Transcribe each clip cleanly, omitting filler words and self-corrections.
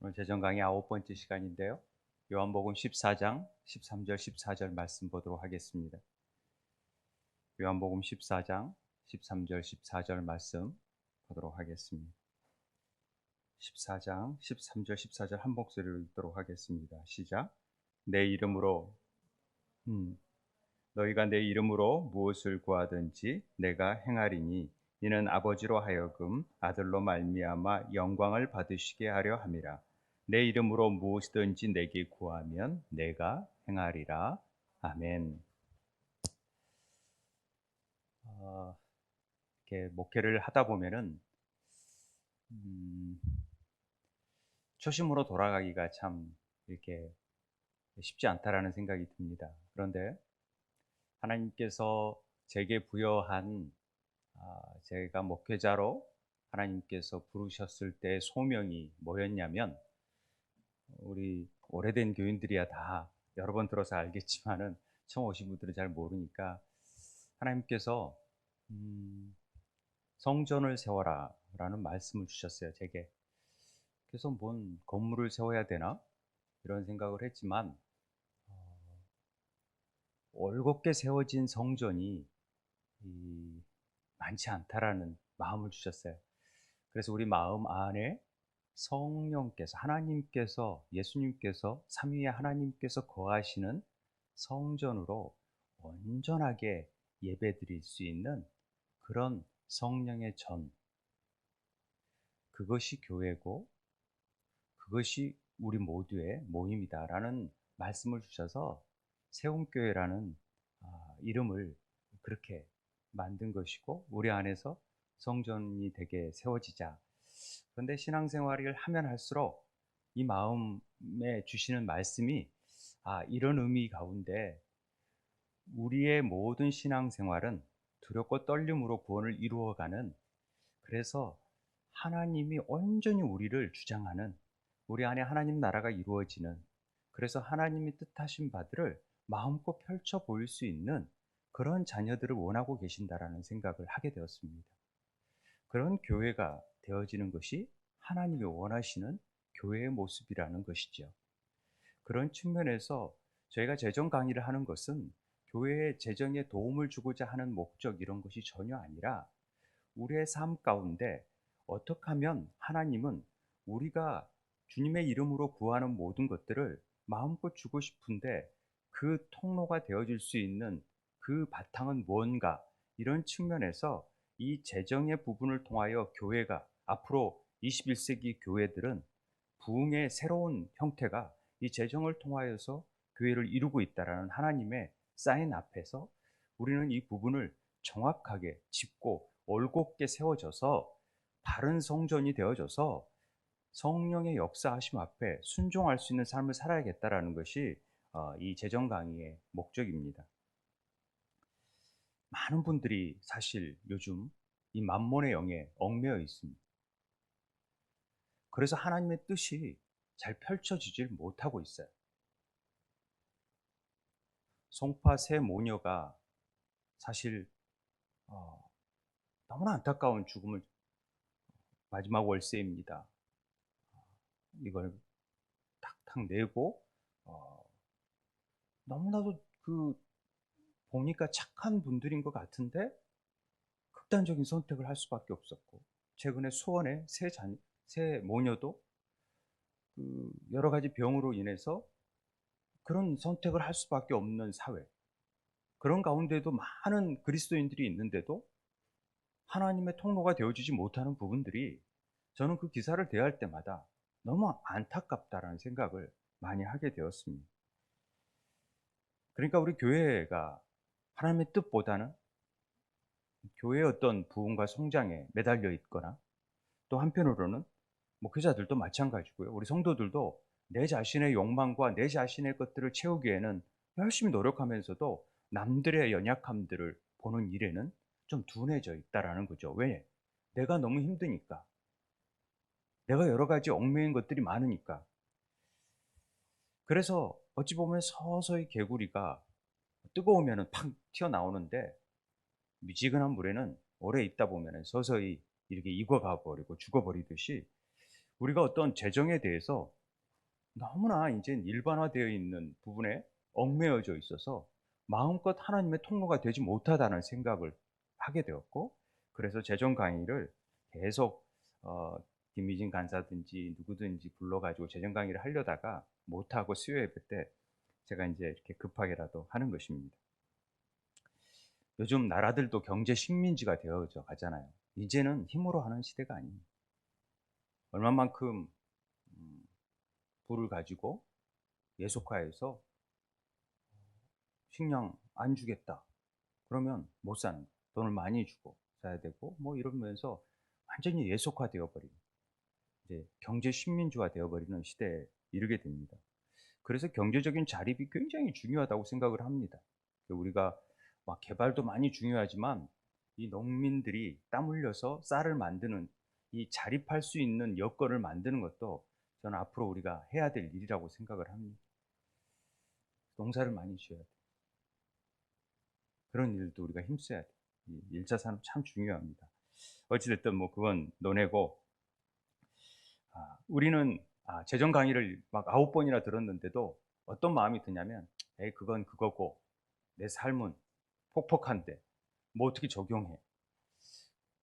오늘 재정 강의 9번째 시간인데요. 요한복음 14장 13절 14절 말씀 보도록 하겠습니다. 요한복음 14장 13절 14절 말씀 보도록 하겠습니다. 14장 13절 14절 한 목소리로 읽도록 하겠습니다. 시작. 내 이름으로 너희가 내 이름으로 무엇을 구하든지 내가 행하리니 이는 아버지로 하여금 아들로 말미암아 영광을 받으시게 하려 함이라. 내 이름으로 무엇이든지 내게 구하면 내가 행하리라. 아멘. 이렇게 목회를 하다 보면은 음, 초심으로 돌아가기가 참 이렇게 쉽지 않다라는 생각이 듭니다. 그런데 하나님께서 제게 부여한 제가 목회자로 하나님께서 부르셨을 때 소명이 뭐였냐면, 우리 오래된 교인들이야 다 여러 번 들어서 알겠지만은 처음 오신 분들은 잘 모르니까, 하나님께서 성전을 세워라 라는 말씀을 주셨어요, 제게. 그래서 뭔 건물을 세워야 되나 이런 생각을 했지만, 올곧게 세워진 성전이 많지 않다라는 마음을 주셨어요. 그래서 우리 마음 안에 성령께서, 하나님께서, 예수님께서, 삼위의 하나님께서 거하시는 성전으로 온전하게 예배드릴 수 있는 그런 성령의 전, 그것이 교회고 그것이 우리 모두의 모임이다라는 말씀을 주셔서 세움교회라는 이름을 그렇게 만든 것이고, 우리 안에서 성전이 되게 세워지자. 그런데 신앙생활을 하면 할수록 이 마음에 주시는 말씀이, 이런 의미 가운데 우리의 모든 신앙생활은 두렵고 떨림으로 구원을 이루어가는, 그래서 하나님이 온전히 우리를 주장하는, 우리 안에 하나님 나라가 이루어지는, 그래서 하나님이 뜻하신 바들을 마음껏 펼쳐 보일 수 있는 그런 자녀들을 원하고 계신다라는 생각을 하게 되었습니다. 그런 교회가 되어지는 것이 하나님이 원하시는 교회의 모습이라는 것이죠. 그런 측면에서 저희가 재정 강의를 하는 것은 교회의 재정에 도움을 주고자 하는 목적, 이런 것이 전혀 아니라, 우리의 삶 가운데 어떻게 하면 하나님은 우리가 주님의 이름으로 구하는 모든 것들을 마음껏 주고 싶은데 그 통로가 되어질 수 있는 그 바탕은 뭔가, 이런 측면에서 이 재정의 부분을 통하여 교회가, 앞으로 21세기 교회들은 부흥의 새로운 형태가 이 재정을 통하여서 교회를 이루고 있다라는 하나님의 사인 앞에서 우리는 이 부분을 정확하게 짚고 올곧게 세워져서 바른 성전이 되어져서 성령의 역사하심 앞에 순종할 수 있는 삶을 살아야겠다라는 것이 이 재정 강의의 목적입니다. 많은 분들이 사실 요즘 이 만몬의 영에 얽매여 있습니다. 그래서 하나님의 뜻이 잘 펼쳐지질 못하고 있어요. 송파 세 모녀가 사실 너무나 안타까운 죽음을, 마지막 월세입니다. 이걸 탁탁 내고 너무나도 보니까 착한 분들인 것 같은데 극단적인 선택을 할 수밖에 없었고, 최근에 수원의 세 모녀도 여러 가지 병으로 인해서 그런 선택을 할 수밖에 없는 사회, 그런 가운데도 많은 그리스도인들이 있는데도 하나님의 통로가 되어지지 못하는 부분들이, 저는 그 기사를 대할 때마다 너무 안타깝다라는 생각을 많이 하게 되었습니다. 그러니까 우리 교회가 하나님의 뜻보다는 교회의 어떤 부흥과 성장에 매달려 있거나, 또 한편으로는 목회자들도 마찬가지고요, 우리 성도들도 내 자신의 욕망과 내 자신의 것들을 채우기에는 열심히 노력하면서도 남들의 연약함들을 보는 일에는 좀 둔해져 있다라는 거죠. 왜? 내가 너무 힘드니까, 내가 여러 가지 얽매인 것들이 많으니까. 그래서 어찌 보면 서서히 개구리가 뜨거우면 팍 튀어나오는데, 미지근한 물에는 오래 있다 보면 서서히 이렇게 익어가 버리고 죽어버리듯이, 우리가 어떤 재정에 대해서 너무나 이제 일반화되어 있는 부분에 얽매여져 있어서 마음껏 하나님의 통로가 되지 못하다는 생각을 하게 되었고, 그래서 재정 강의를 계속 김미진 간사든지 누구든지 불러가지고 재정 강의를 하려다가 못하고 수요 예배 때 제가 이제 이렇게 급하게라도 하는 것입니다. 요즘 나라들도 경제 식민지가 되어져 가잖아요. 이제는 힘으로 하는 시대가 아닙니다. 얼마만큼 부를 가지고 예속화해서 식량 안 주겠다 그러면 못 사는 거예요. 돈을 많이 주고 사야 되고 뭐 이러면서 완전히 예속화되어 버리는, 이제 경제 식민지화 되어 버리는 시대에 이르게 됩니다. 그래서 경제적인 자립이 굉장히 중요하다고 생각을 합니다. 우리가 막 개발도 많이 중요하지만 이 농민들이 땀 흘려서 쌀을 만드는 이 자립할 수 있는 여건을 만드는 것도 저는 앞으로 우리가 해야 될 일이라고 생각을 합니다. 농사를 많이 지어야 돼. 그런 일도 우리가 힘써야 돼. 이 1차 산업 참 중요합니다. 어찌됐든 뭐 그건 논외고, 우리는 재정 강의를 막 9번이나 들었는데도 어떤 마음이 드냐면, 에이 그건 그거고 내 삶은 폭폭한데 뭐 어떻게 적용해.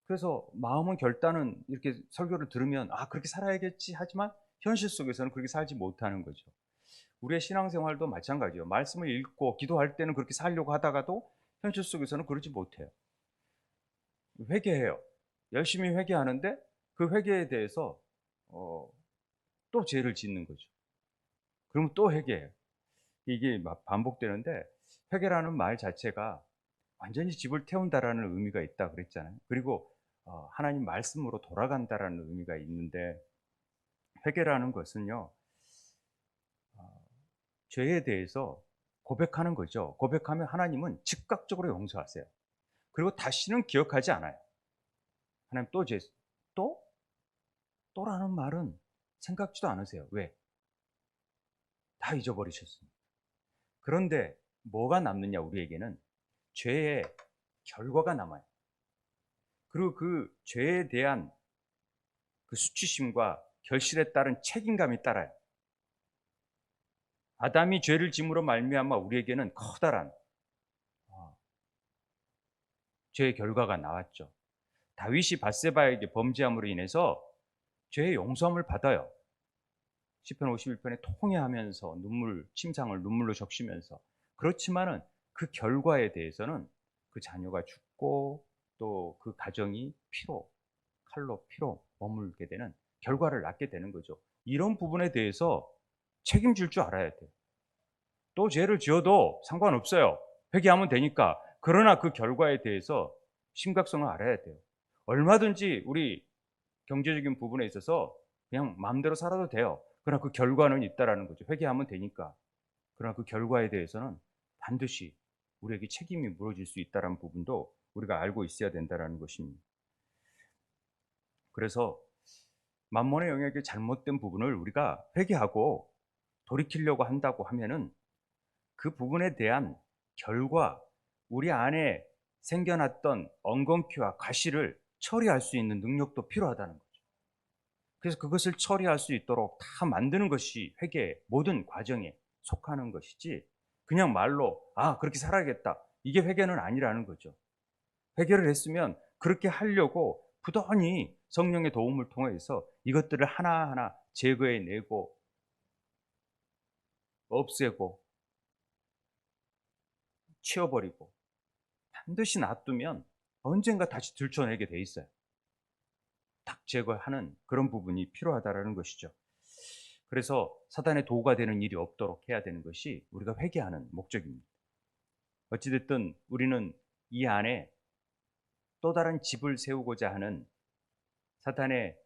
그래서 마음은 결단은 이렇게 설교를 들으면 그렇게 살아야겠지 하지만 현실 속에서는 그렇게 살지 못하는 거죠. 우리의 신앙생활도 마찬가지예요. 말씀을 읽고 기도할 때는 그렇게 살려고 하다가도 현실 속에서는 그러지 못해요. 회개해요. 열심히 회개하는데 그 회개에 대해서 또 죄를 짓는 거죠. 그러면 또 회개해요. 이게 막 반복되는데, 회개라는 말 자체가 완전히 집을 태운다라는 의미가 있다 그랬잖아요. 그리고 하나님 말씀으로 돌아간다라는 의미가 있는데, 회개라는 것은요, 죄에 대해서 고백하는 거죠. 고백하면 하나님은 즉각적으로 용서하세요. 그리고 다시는 기억하지 않아요. 하나님 또 죄, 또? 또라는 말은 생각지도 않으세요. 왜? 다 잊어버리셨습니다. 그런데 뭐가 남느냐, 우리에게는 죄의 결과가 남아요. 그리고 그 죄에 대한 그 수치심과 결실에 따른 책임감이 따라요. 아담이 죄를 짐으로 말미암아 우리에게는 커다란 죄의 결과가 나왔죠. 다윗이 밧세바에게 범죄함으로 인해서 죄의 용서함을 받아요. 시편 51편에 통회하면서 침상을 눈물로 적시면서. 그렇지만은 그 결과에 대해서는 그 자녀가 죽고 또 그 가정이 칼로 피로 머물게 되는 결과를 낳게 되는 거죠. 이런 부분에 대해서 책임질 줄 알아야 돼요. 또 죄를 지어도 상관없어요. 회개하면 되니까. 그러나 그 결과에 대해서 심각성을 알아야 돼요. 얼마든지 우리 경제적인 부분에 있어서 그냥 마음대로 살아도 돼요. 그러나 그 결과는 있다라는 거죠. 회개하면 되니까. 그러나 그 결과에 대해서는 반드시 우리에게 책임이 물어질 수 있다는 부분도 우리가 알고 있어야 된다는 것입니다. 그래서 만몬의 영역의 잘못된 부분을 우리가 회개하고 돌이키려고 한다고 하면은 그 부분에 대한 결과, 우리 안에 생겨났던 엉겅퀴와 과실을 처리할 수 있는 능력도 필요하다는 거죠. 그래서 그것을 처리할 수 있도록 다 만드는 것이 회개의 모든 과정에 속하는 것이지, 그냥 말로 그렇게 살아야겠다, 이게 회개는 아니라는 거죠. 회개를 했으면 그렇게 하려고 부단히 성령의 도움을 통해서 이것들을 하나하나 제거해내고 없애고 치워버리고 반드시 놔두면 언젠가 다시 들춰내게 돼 있어요. 딱 제거하는 그런 부분이 필요하다라는 것이죠. 그래서 사단의 도구가 되는 일이 없도록 해야 되는 것이 우리가 회개하는 목적입니다. 어찌됐든 우리는 이 안에 또 다른 집을 세우고자 하는 사탄의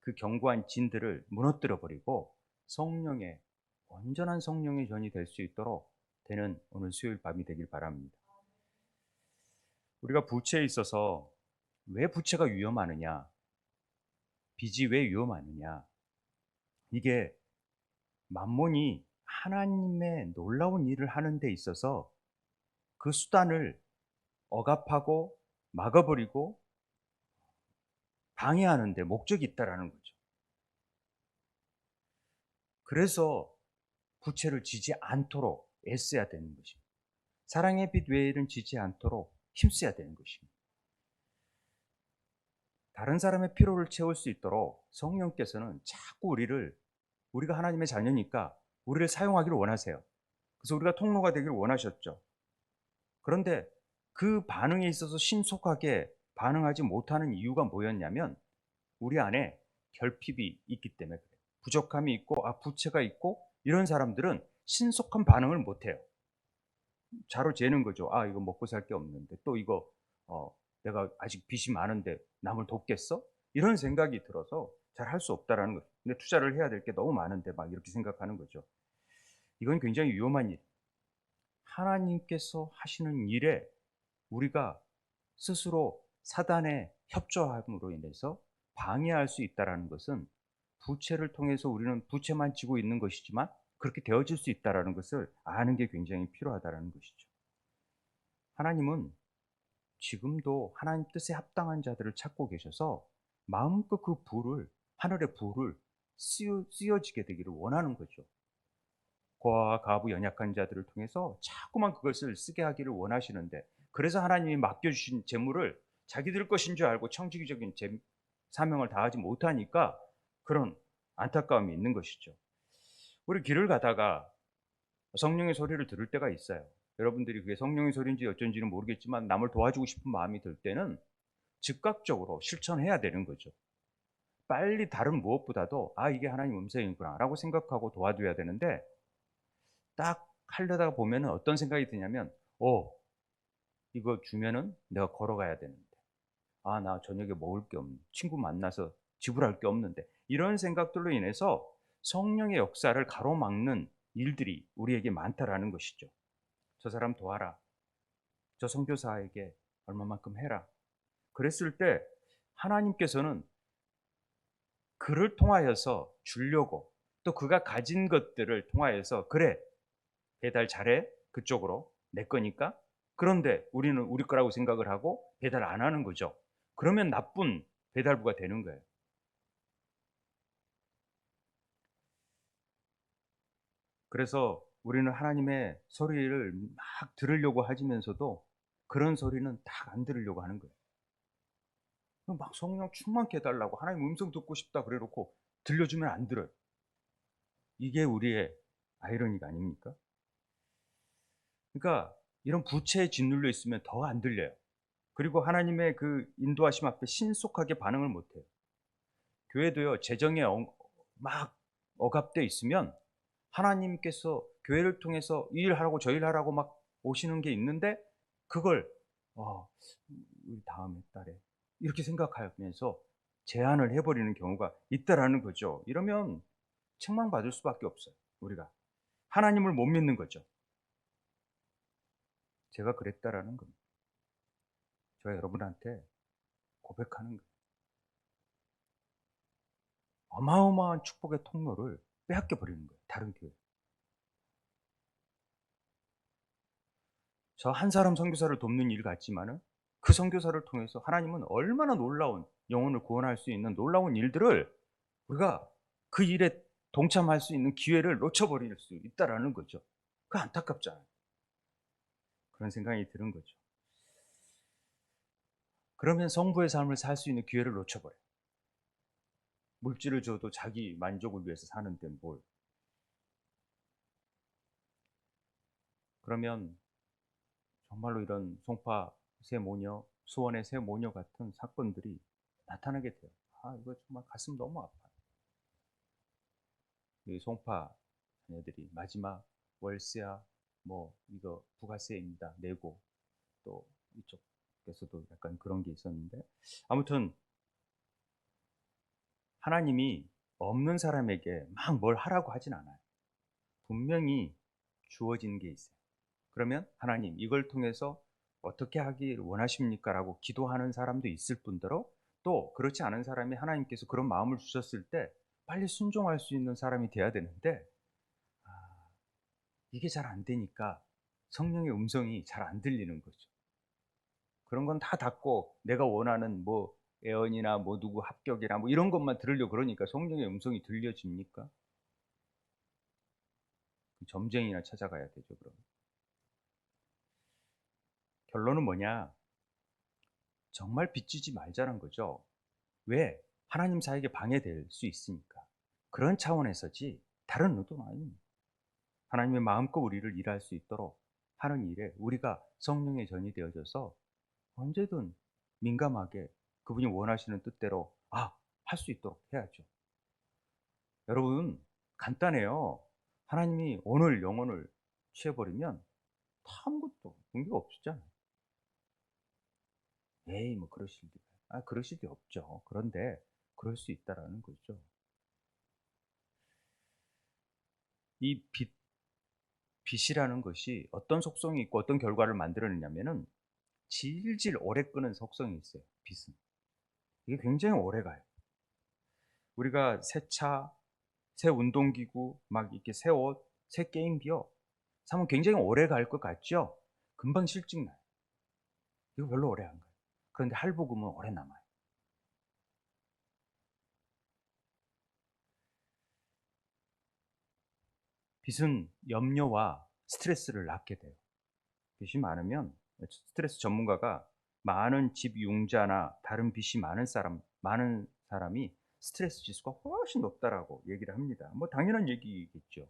그 견고한 진들을 무너뜨려 버리고 성령의, 온전한 성령의 전이 될 수 있도록 되는 오늘 수요일 밤이 되길 바랍니다. 우리가 부채에 있어서 왜 부채가 위험하느냐, 빚이 왜 위험하느냐, 이게 만몬이 하나님의 놀라운 일을 하는 데 있어서 그 수단을 억압하고 막아버리고 방해하는 데 목적이 있다라는 거죠. 그래서 부채를 지지 않도록 애써야 되는 것입니다. 사랑의 빛 외에는 지지 않도록 힘써야 되는 것입니다. 다른 사람의 필요를 채울 수 있도록 성령께서는 자꾸 우리가 하나님의 자녀니까 우리를 사용하기를 원하세요. 그래서 우리가 통로가 되기를 원하셨죠. 그런데 그 반응에 있어서 신속하게 반응하지 못하는 이유가 뭐였냐면 우리 안에 결핍이 있기 때문에 그래요. 부족함이 있고 부채가 있고 이런 사람들은 신속한 반응을 못해요. 자로 재는 거죠. 이거 먹고 살 게 없는데 또 이거 어, 내가 아직 빚이 많은데 남을 돕겠어? 이런 생각이 들어서 잘 할 수 없다라는 거죠. 근데 투자를 해야 될 게 너무 많은데 막 이렇게 생각하는 거죠. 이건 굉장히 위험한 일. 하나님께서 하시는 일에 우리가 스스로 사단의 협조함으로 인해서 방해할 수 있다라는 것은 부채를 통해서 우리는 부채만 지고 있는 것이지만 그렇게 되어질 수 있다라는 것을 아는 게 굉장히 필요하다라는 것이죠. 하나님은 지금도 하나님 뜻에 합당한 자들을 찾고 계셔서 마음껏 그 부를 하늘의 부를 쓰여지게 되기를 원하는 거죠. 고아와 과부 연약한 자들을 통해서 자꾸만 그것을 쓰게 하기를 원하시는데 그래서 하나님이 맡겨주신 재물을 자기들 것인 줄 알고 청지기적인 사명을 다하지 못하니까 그런 안타까움이 있는 것이죠. 우리 길을 가다가 성령의 소리를 들을 때가 있어요. 여러분들이 그게 성령의 소리인지 어쩐지는 모르겠지만 남을 도와주고 싶은 마음이 들 때는 즉각적으로 실천해야 되는 거죠. 빨리 다른 무엇보다도 이게 하나님 음성이구나 라고 생각하고 도와줘야 되는데 딱 하려다가 보면은 어떤 생각이 드냐면 이거 주면은 내가 걸어가야 되는데 나 저녁에 먹을 게 없는데 친구 만나서 지불할 게 없는데 이런 생각들로 인해서 성령의 역사를 가로막는 일들이 우리에게 많다라는 것이죠. 저 사람 도와라. 저 선교사에게 얼마만큼 해라. 그랬을 때 하나님께서는 그를 통하여서 주려고 또 그가 가진 것들을 통하여서 그래 배달 잘해 그쪽으로 내 거니까 그런데 우리는 우리 거라고 생각을 하고 배달 안 하는 거죠. 그러면 나쁜 배달부가 되는 거예요. 그래서 우리는 하나님의 소리를 막 들으려고 하면서도 그런 소리는 딱 안 들으려고 하는 거예요. 막 성령 충만케 해달라고 하나님 음성 듣고 싶다 그래 놓고 들려주면 안 들어요. 이게 우리의 아이러니가 아닙니까? 그러니까 이런 부채에 짓눌려 있으면 더 안 들려요. 그리고 하나님의 그 인도하심 앞에 신속하게 반응을 못 해요. 교회도요, 재정에 막 억압돼 있으면 하나님께서 교회를 통해서 이 일하라고 저 일하라고 막 오시는 게 있는데 그걸 우리 다음에 달에 이렇게 생각하면서 제한을 해버리는 경우가 있다라는 거죠. 이러면 책망받을 수밖에 없어요. 우리가 하나님을 못 믿는 거죠. 제가 그랬다라는 겁니다. 제가 여러분한테 고백하는 거예요. 어마어마한 축복의 통로를 빼앗겨 버리는 거예요. 다른 교회. 저 한 사람 선교사를 돕는 일 같지만은 그 선교사를 통해서 하나님은 얼마나 놀라운 영혼을 구원할 수 있는 놀라운 일들을 우리가 그 일에 동참할 수 있는 기회를 놓쳐버릴 수 있다라는 거죠. 그 안타깝잖아요. 그런 생각이 드는 거죠. 그러면 성부의 삶을 살 수 있는 기회를 놓쳐버려요. 물질을 줘도 자기 만족을 위해서 사는데 뭘. 그러면 정말로 이런 송파 새 모녀, 수원의 새 모녀 같은 사건들이 나타나게 돼요. 이거 정말 가슴 너무 아파요. 이 송파 자녀들이 마지막 월세야 이거 부가세입니다 내고 또 이쪽에서도 약간 그런 게 있었는데 아무튼 하나님이 없는 사람에게 막 뭘 하라고 하진 않아요. 분명히 주어진 게 있어요. 그러면 하나님 이걸 통해서 어떻게 하길 원하십니까? 라고 기도하는 사람도 있을 뿐더러 또 그렇지 않은 사람이 하나님께서 그런 마음을 주셨을 때 빨리 순종할 수 있는 사람이 돼야 되는데 아, 이게 잘 안 되니까 성령의 음성이 잘 안 들리는 거죠. 그런 건 다 닫고 내가 원하는 애언이나 누구 합격이나 이런 것만 들으려고 그러니까 성령의 음성이 들려집니까? 점쟁이나 찾아가야 되죠, 그럼. 결론은 뭐냐? 정말 빚지지 말자는 거죠. 왜? 하나님 사에게 방해될 수 있으니까. 그런 차원에서지 다른 의도는 아닙니다. 하나님의 마음껏 우리를 일할 수 있도록 하는 일에 우리가 성령의 전이 되어져서 언제든 민감하게 그분이 원하시는 뜻대로 할 수 있도록 해야죠. 여러분, 간단해요. 하나님이 오늘 영혼을 취해버리면 아무것도 관계가 없었잖아요. 에이, 뭐 그러실 리, 그러실 리 없죠. 그런데 그럴 수 있다라는 거죠. 이 빛이라는 것이 어떤 속성이 있고 어떤 결과를 만들어내냐면은 질질 오래 끄는 속성이 있어요. 빛은. 이게 굉장히 오래 가요. 우리가 새 차, 새 운동기구, 막 이렇게 새 옷, 새 게임기요. 사면 굉장히 오래 갈 것 같죠? 금방 실증 나요. 이거 별로 오래 안 가요. 그런데 할부금은 오래 남아요. 빚은 염려와 스트레스를 낳게 돼요. 빚이 많으면 스트레스 전문가가 많은 집 융자나 다른 빚이 많은 사람이 스트레스 지수가 훨씬 높다라고 얘기를 합니다. 뭐 당연한 얘기겠죠.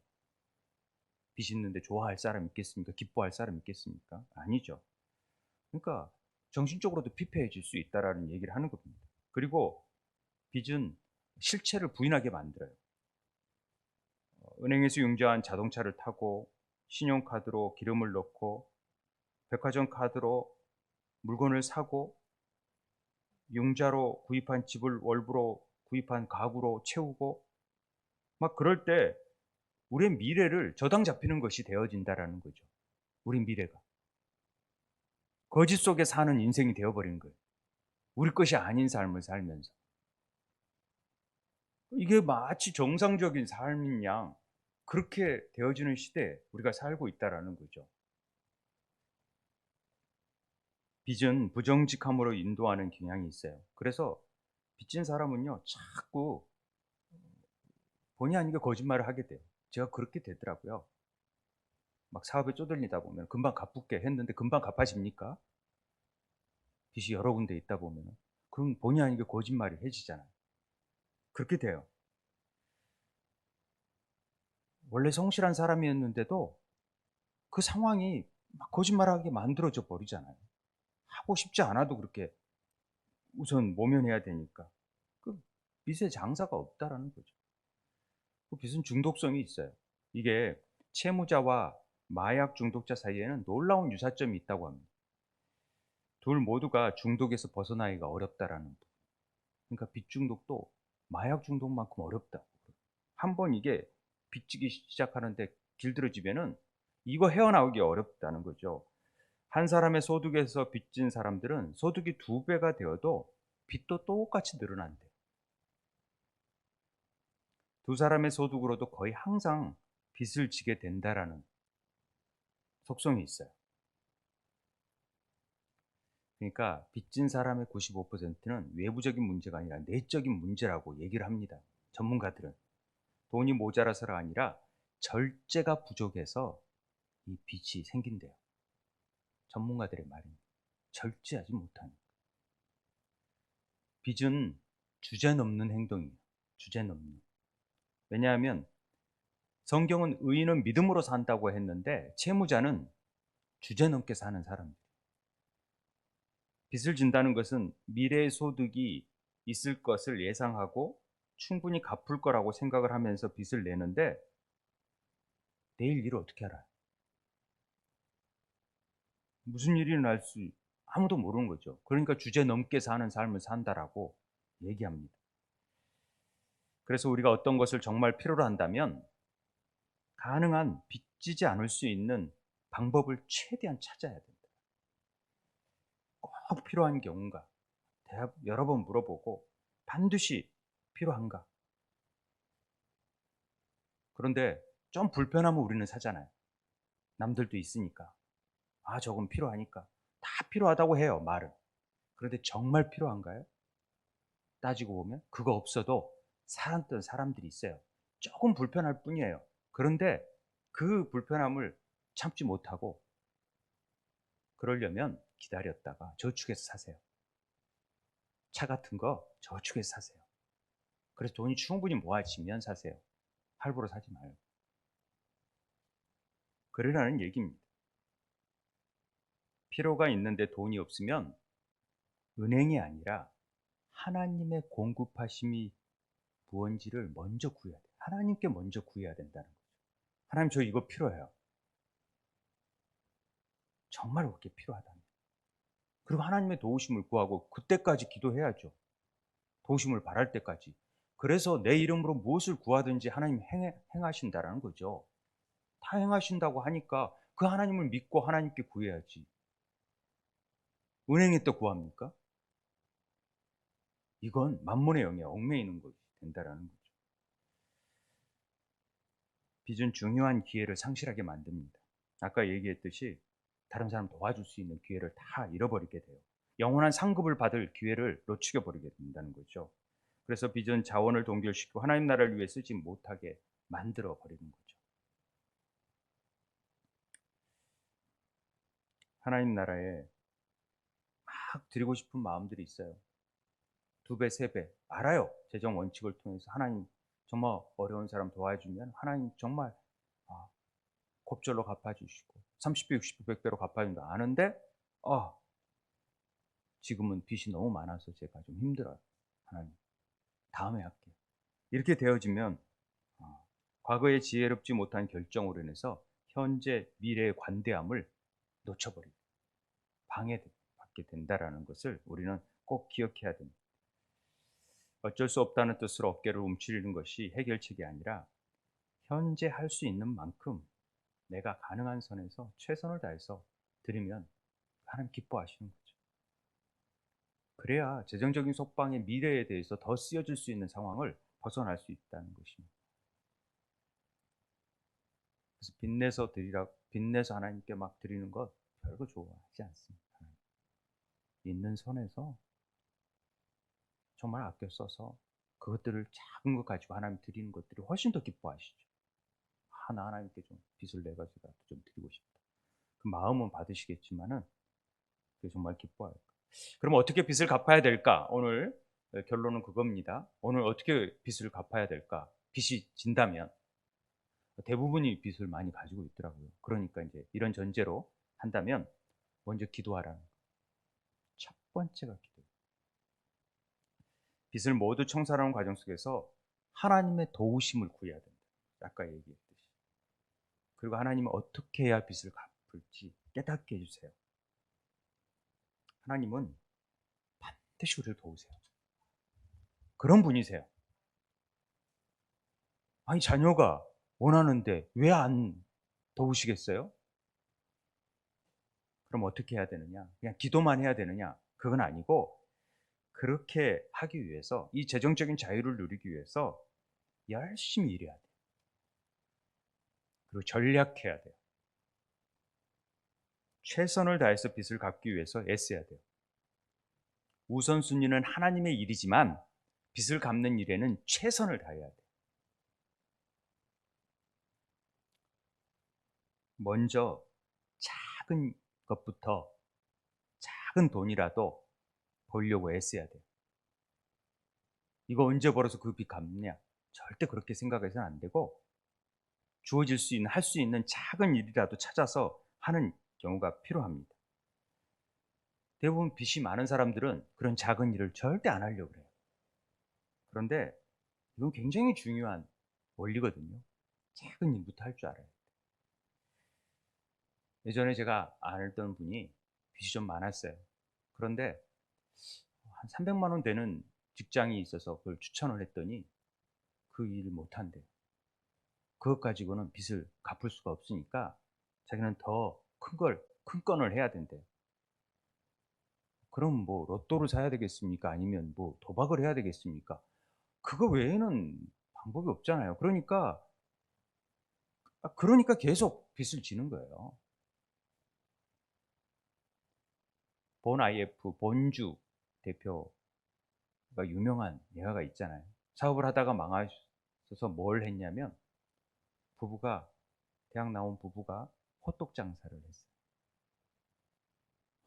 빚 있는데 좋아할 사람 있겠습니까? 기뻐할 사람 있겠습니까? 아니죠. 그러니까 정신적으로도 피폐해질 수 있다라는 얘기를 하는 겁니다. 그리고 빚은 실체를 부인하게 만들어요. 은행에서 융자한 자동차를 타고 신용카드로 기름을 넣고 백화점 카드로 물건을 사고 융자로 구입한 집을 월부로 구입한 가구로 채우고 막 그럴 때 우리의 미래를 저당 잡히는 것이 되어진다라는 거죠. 우리 미래가. 거짓 속에 사는 인생이 되어버린 거예요. 우리 것이 아닌 삶을 살면서. 이게 마치 정상적인 삶인 양 그렇게 되어지는 시대에 우리가 살고 있다라는 거죠. 빚은 부정직함으로 인도하는 경향이 있어요. 그래서 빚진 사람은요, 자꾸 본의 아니게 거짓말을 하게 돼요. 제가 그렇게 되더라고요. 막 사업에 쪼들리다 보면 금방 갚을게 했는데 금방 갚아집니까? 빚이 여러 군데 있다 보면. 그럼 본의 아니게 거짓말이 해지잖아요. 그렇게 돼요. 원래 성실한 사람이었는데도 그 상황이 막 거짓말하게 만들어져 버리잖아요. 하고 싶지 않아도 그렇게 우선 모면해야 되니까. 그 빚의 장사가 없다라는 거죠. 그 빚은 중독성이 있어요. 이게 채무자와 마약 중독자 사이에는 놀라운 유사점이 있다고 합니다. 둘 모두가 중독에서 벗어나기가 어렵다라는 거. 그러니까 빚 중독도 마약 중독만큼 어렵다. 한 번 이게 빚지기 시작하는데 길들여지면은 이거 헤어나오기 어렵다는 거죠. 한 사람의 소득에서 빚진 사람들은 소득이 2배가 되어도 빚도 똑같이 늘어난대요. 두 사람의 소득으로도 거의 항상 빚을 지게 된다라는 속성이 있어요. 그러니까 빚진 사람의 95%는 외부적인 문제가 아니라 내적인 문제라고 얘기를 합니다. 전문가들은. 돈이 모자라서가 아니라 절제가 부족해서 이 빚이 생긴대요. 전문가들의 말입니다. 절제하지 못하는. 빚은 주제 넘는 행동이에요. 주제 넘는. 왜냐하면 성경은 의인은 믿음으로 산다고 했는데 채무자는 주제 넘게 사는 사람들. 빚을 진다는 것은 미래의 소득이 있을 것을 예상하고 충분히 갚을 거라고 생각을 하면서 빚을 내는데 내일 일을 어떻게 알아요? 무슨 일이 일어날 수 아무도 모르는 거죠. 그러니까 주제 넘게 사는 삶을 산다라고 얘기합니다. 그래서 우리가 어떤 것을 정말 필요로 한다면 가능한 빚지지 않을 수 있는 방법을 최대한 찾아야 된다. 꼭 필요한 경우인가? 여러 번 물어보고 반드시 필요한가? 그런데 좀 불편하면 우리는 사잖아요. 남들도 있으니까. 저건 필요하니까. 다 필요하다고 해요, 말은. 그런데 정말 필요한가요? 따지고 보면 그거 없어도 살았던 사람들이 있어요. 조금 불편할 뿐이에요. 그런데 그 불편함을 참지 못하고 그러려면 기다렸다가 저축해서 사세요. 차 같은 거 저축해서 사세요. 그래서 돈이 충분히 모아지면 사세요. 할부로 사지 말고. 그러라는 얘기입니다. 필요가 있는데 돈이 없으면 은행이 아니라 하나님의 공급하심이 무언지를 먼저 구해야 돼요. 하나님께 먼저 구해야 된다는 거죠. 하나님, 저 이거 필요해요. 정말 그렇게 필요하다면. 그리고 하나님의 도우심을 구하고 그때까지 기도해야죠. 도우심을 바랄 때까지. 그래서 내 이름으로 무엇을 구하든지 하나님 행하신다라는 거죠. 다 행하신다고 하니까 그 하나님을 믿고 하나님께 구해야지. 은행에 또 구합니까? 이건 만몬의 영에 얽매이는 것이 된다라는 거죠. 빚은 중요한 기회를 상실하게 만듭니다. 아까 얘기했듯이 다른 사람 도와줄 수 있는 기회를 다 잃어버리게 돼요. 영원한 상급을 받을 기회를 놓치게 버리게 된다는 거죠. 그래서 빚은 자원을 동결시키고 하나님 나라를 위해 쓰지 못하게 만들어 버리는 거죠. 하나님 나라에 막 드리고 싶은 마음들이 있어요. 2배, 3배. 알아요. 재정 원칙을 통해서 하나님 정말 어려운 사람 도와주면 하나님 정말 아, 곱절로 갚아주시고 30배, 60배, 100배로 갚아준다. 아는데 지금은 빚이 너무 많아서 제가 좀 힘들어요. 하나님, 다음에 할게요. 이렇게 되어지면 과거의 지혜롭지 못한 결정으로 인해서 현재, 미래의 관대함을 놓쳐버리고 방해받게 된다라는 것을 우리는 꼭 기억해야 됩니다. 어쩔 수 없다는 뜻으로 어깨를 움츠리는 것이 해결책이 아니라 현재 할 수 있는 만큼 내가 가능한 선에서 최선을 다해서 드리면 하나님 기뻐하시는 거죠. 그래야 재정적인 속방의 미래에 대해서 더 쓰여질 수 있는 상황을 벗어날 수 있다는 것입니다. 그래서 빚내서 하나님께 막 드리는 것 별거 좋아하지 않습니다. 있는 선에서 정말 아껴 써서 그것들을 작은 것 가지고 하나님 드리는 것들이 훨씬 더 기뻐하시죠. 나 하나님께 좀 빚을 내가지고 좀 드리고 싶다. 그 마음은 받으시겠지만은 그게 정말 기뻐할 거예요. 그럼 어떻게 빚을 갚아야 될까? 오늘 결론은 그겁니다. 오늘 어떻게 빚을 갚아야 될까? 빚이 진다면 대부분이 빚을 많이 가지고 있더라고요. 그러니까 이제 이런 전제로 한다면 먼저 기도하라는 거예요. 첫 번째가 기도예요. 빚을 모두 청산하는 과정 속에서 하나님의 도우심을 구해야 된다. 아까 얘기했듯이. 그리고 하나님은 어떻게 해야 빚을 갚을지 깨닫게 해주세요. 하나님은 반드시 우리를 도우세요. 그런 분이세요. 아니, 자녀가 원하는데 왜 안 도우시겠어요? 그럼 어떻게 해야 되느냐? 그냥 기도만 해야 되느냐? 그건 아니고, 그렇게 하기 위해서, 이 재정적인 자유를 누리기 위해서 열심히 일해야 돼요. 그리고 전략해야 돼요. 최선을 다해서 빚을 갚기 위해서 애써야 돼요. 우선순위는 하나님의 일이지만 빚을 갚는 일에는 최선을 다해야 돼요. 먼저 작은 것부터 작은 돈이라도 벌려고 애써야 돼요. 이거 언제 벌어서 그 빚 갚느냐? 절대 그렇게 생각해서는 안 되고 주어질 수 있는 할 수 있는 작은 일이라도 찾아서 하는 경우가 필요합니다. 대부분 빚이 많은 사람들은 그런 작은 일을 절대 안 하려고 해요. 그런데 이건 굉장히 중요한 원리거든요. 작은 일부터 할 줄 알아야 돼요. 예전에 제가 알던 분이 빚이 좀 많았어요. 그런데 한 300만 원 되는 직장이 있어서 그걸 추천을 했더니 그 일을 못 한대요. 그것 가지고는 빚을 갚을 수가 없으니까 자기는 더 큰 건을 해야 된대요. 그럼 뭐 로또를 사야 되겠습니까? 아니면 뭐 도박을 해야 되겠습니까? 그거 외에는 방법이 없잖아요. 그러니까 계속 빚을 지는 거예요. 본 IF, 본주 대표가 유명한 예화가 있잖아요. 사업을 하다가 망하셔서 뭘 했냐면 부부가 대학 나온 부부가 호떡 장사를 했어요.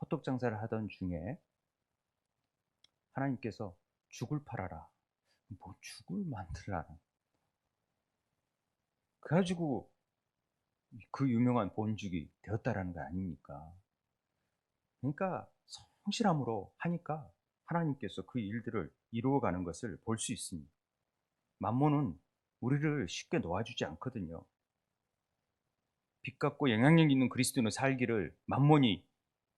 호떡 장사를 하던 중에 하나님께서 죽을 팔아라. 뭐 죽을 만들라는. 그래가지고 그 유명한 본죽이 되었다라는 거 아닙니까? 그러니까 성실함으로 하니까 하나님께서 그 일들을 이루어가는 것을 볼 수 있습니다. 만몬은 우리를 쉽게 놓아주지 않거든요. 빚 갚고 영향력 있는 그리스도인의 살기를 만몬이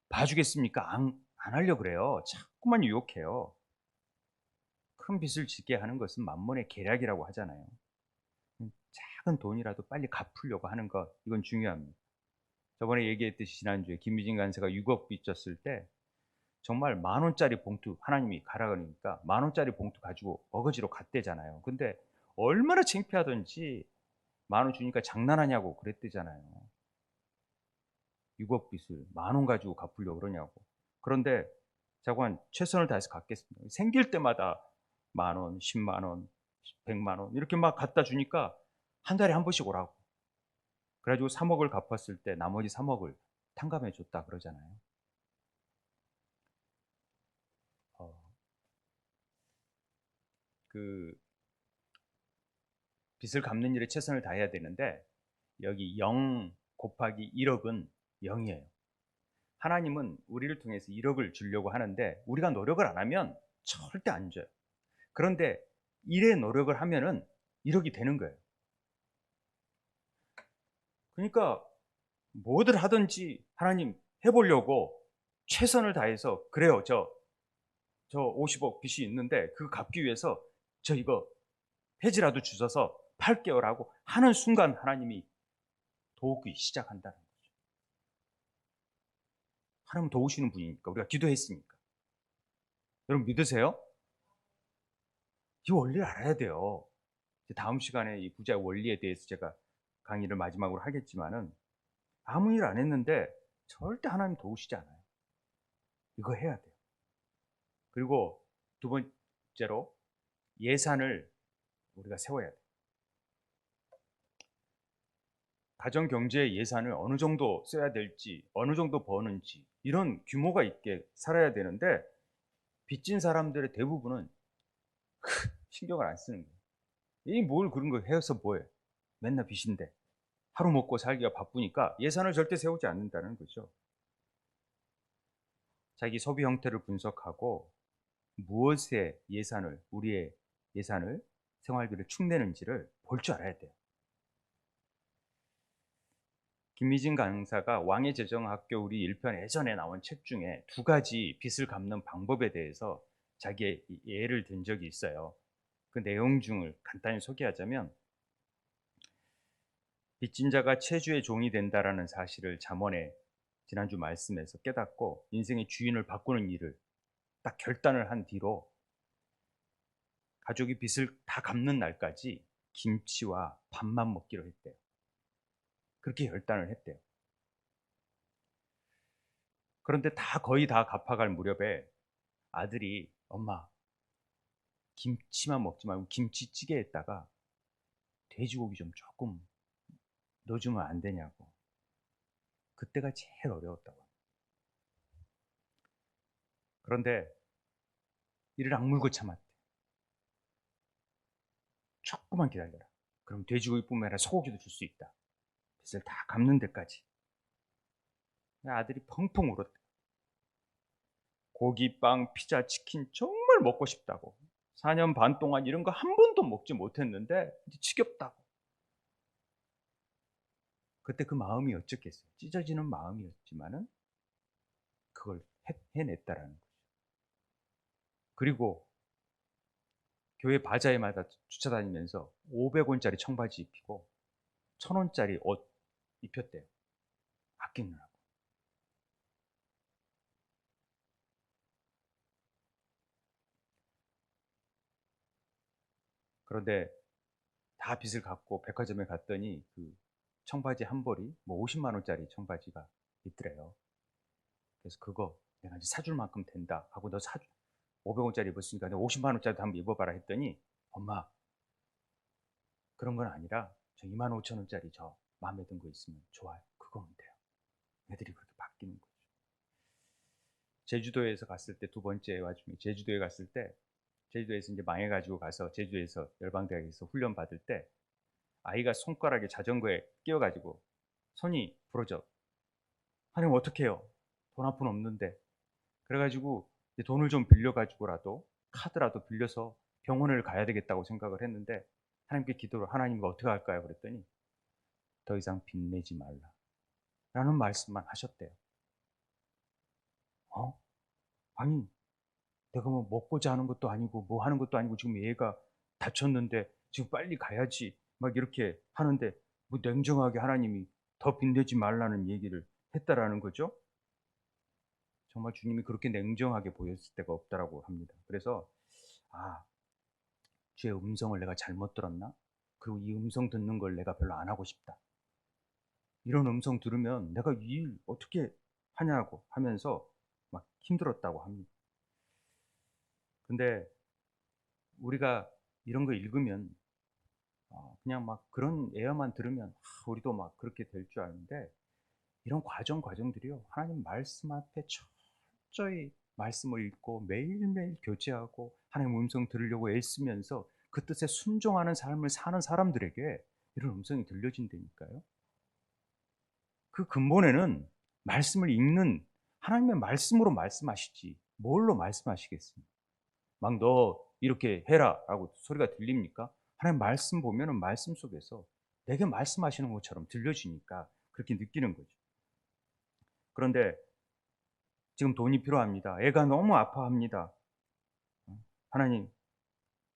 봐주겠습니까? 안 하려고 그래요. 자꾸만 유혹해요. 큰 빚을 지게 하는 것은 만몬의 계략이라고 하잖아요. 작은 돈이라도 빨리 갚으려고 하는 것, 이건 중요합니다. 저번에 얘기했듯이 지난주에 김미진 간사가 6억 빚졌을 때 정말 10,000원짜리 봉투 하나님이 가라 그러니까 10,000원짜리 봉투 가지고 어거지로 갔대잖아요. 근데 얼마나 창피하던지 10,000원 주니까 장난하냐고 그랬대잖아요. 6억 빚을 10,000원 가지고 갚으려고 그러냐고. 그런데 자관 최선을 다해서 갚겠습니다. 생길 때마다 10,000원, 100,000원, 100만 원 이렇게 막 갖다 주니까 한 달에 한 번씩 오라고. 그래가지고 3억을 갚았을 때 나머지 3억을 탕감해 줬다 그러잖아요. 어, 그 빚을 갚는 일에 최선을 다해야 되는데 여기 0 곱하기 1억은 0이에요. 하나님은 우리를 통해서 1억을 주려고 하는데 우리가 노력을 안 하면 절대 안 줘요. 그런데 1의 노력을 하면은 1억이 되는 거예요. 그러니까 뭐들 하든지 하나님 해보려고 최선을 다해서 그래요. 저 50억 빚이 있는데 그거 갚기 위해서 저 이거 해지라도 주셔서 8개월하고 하는 순간 하나님이 도우기 시작한다는 거죠. 하나님 도우시는 분이니까 우리가 기도했으니까. 여러분 믿으세요? 이 원리를 알아야 돼요. 다음 시간에 이 부자의 원리에 대해서 제가 강의를 마지막으로 하겠지만은 아무 일 안 했는데 절대 하나님 도우시지 않아요. 이거 해야 돼요. 그리고 두 번째로 예산을 우리가 세워야 돼요. 가정 경제 예산을 어느 정도 써야 될지, 어느 정도 버는지 이런 규모가 있게 살아야 되는데 빚진 사람들의 대부분은 신경을 안 쓰는 거예요. 이 뭘 그런 거 해서 뭐해? 맨날 빚인데 하루 먹고 살기가 바쁘니까 예산을 절대 세우지 않는다는 거죠. 자기 소비 형태를 분석하고 무엇에 우리의 예산을, 생활비를 축내는지를 볼 줄 알아야 돼요. 김미진 강사가 왕의 재정학교 우리 1편 예전에 나온 책 중에 2가지 빚을 갚는 방법에 대해서 자기의 예를 든 적이 있어요. 그 내용 중을 간단히 소개하자면 빚진 자가 채주의 종이 된다라는 사실을 잠언의 지난주 말씀에서 깨닫고 인생의 주인을 바꾸는 일을 딱 결단을 한 뒤로 가족이 빚을 다 갚는 날까지 김치와 밥만 먹기로 했대요. 그렇게 결단을 했대요. 그런데 거의 다 갚아갈 무렵에 아들이 엄마 김치만 먹지 말고 김치찌개에다가 돼지고기 좀 조금 넣어주면 안 되냐고. 그때가 제일 어려웠다고. 그런데 이를 악물고 참았대. 조금만 기다려라. 그럼 돼지고기뿐만 아니라 소고기도 줄 수 있다. 빚을 다 갚는 데까지. 아들이 펑펑 울었대. 고기, 빵, 피자, 치킨 정말 먹고 싶다고. 4년 반 동안 이런 거 한 번도 먹지 못했는데 이제 지겹다고. 그때 그 마음이 어쩌겠어요. 찢어지는 마음이었지만은 그걸 해냈다라는 거죠. 그리고 교회 바자회마다 주차다니면서 500원짜리 청바지 입히고 1,000원짜리 옷 입혔대요. 아끼느라고. 그런데 다 빚을 갚고 백화점에 갔더니 그 청바지 한 벌이 뭐 50만 원짜리 청바지가 있더래요. 그래서 그거 내가 이제 사줄 만큼 된다 하고 너 500원짜리 입었으니까 내가 50만 원짜리도 한번 입어봐라 했더니 엄마 그런 건 아니라 저 25,000원짜리 저 마음에 든 거 있으면 좋아요. 그거면 돼요. 애들이 그렇게 바뀌는 거죠. 제주도에서 갔을 때 두 번째 와중에 제주도에 갔을 때 제주도에서 이제 망해가지고 가서 제주도에서 열방대학에서 훈련 받을 때 아이가 손가락에 자전거에 끼어가지고 손이 부러져. 하나님 어떡해요? 돈 한 푼 없는데. 그래가지고 이제 돈을 좀 빌려가지고라도 카드라도 빌려서 병원을 가야 되겠다고 생각을 했는데 하나님께 기도를 하나님 어떻게 할까요? 그랬더니 더 이상 빚내지 말라 라는 말씀만 하셨대요. 아니 내가 뭐 먹고자 하는 것도 아니고 뭐 하는 것도 아니고 지금 얘가 다쳤는데 지금 빨리 가야지 막 이렇게 하는데 뭐 냉정하게 하나님이 더 빚내지 말라는 얘기를 했다라는 거죠. 정말 주님이 그렇게 냉정하게 보였을 때가 없다라고 합니다. 그래서 아, 주의 음성을 내가 잘못 들었나? 그리고 이 음성 듣는 걸 내가 별로 안 하고 싶다. 이런 음성 들으면 내가 이 일 어떻게 하냐고 하면서 막 힘들었다고 합니다. 근데 우리가 이런 거 읽으면 그냥 막 그런 예화만 들으면 우리도 막 그렇게 될 줄 아는데 이런 과정들이요. 하나님 말씀 앞에 철저히 말씀을 읽고 매일매일 교제하고 하나님 음성 들으려고 애쓰면서 그 뜻에 순종하는 삶을 사는 사람들에게 이런 음성이 들려진다니까요. 그 근본에는 말씀을 읽는 하나님의 말씀으로 말씀하시지 뭘로 말씀하시겠습니까? 막 너 이렇게 해라라고 소리가 들립니까? 하나님 말씀 보면은 말씀 속에서 내게 말씀하시는 것처럼 들려지니까 그렇게 느끼는 거죠. 그런데 지금 돈이 필요합니다. 애가 너무 아파합니다. 하나님,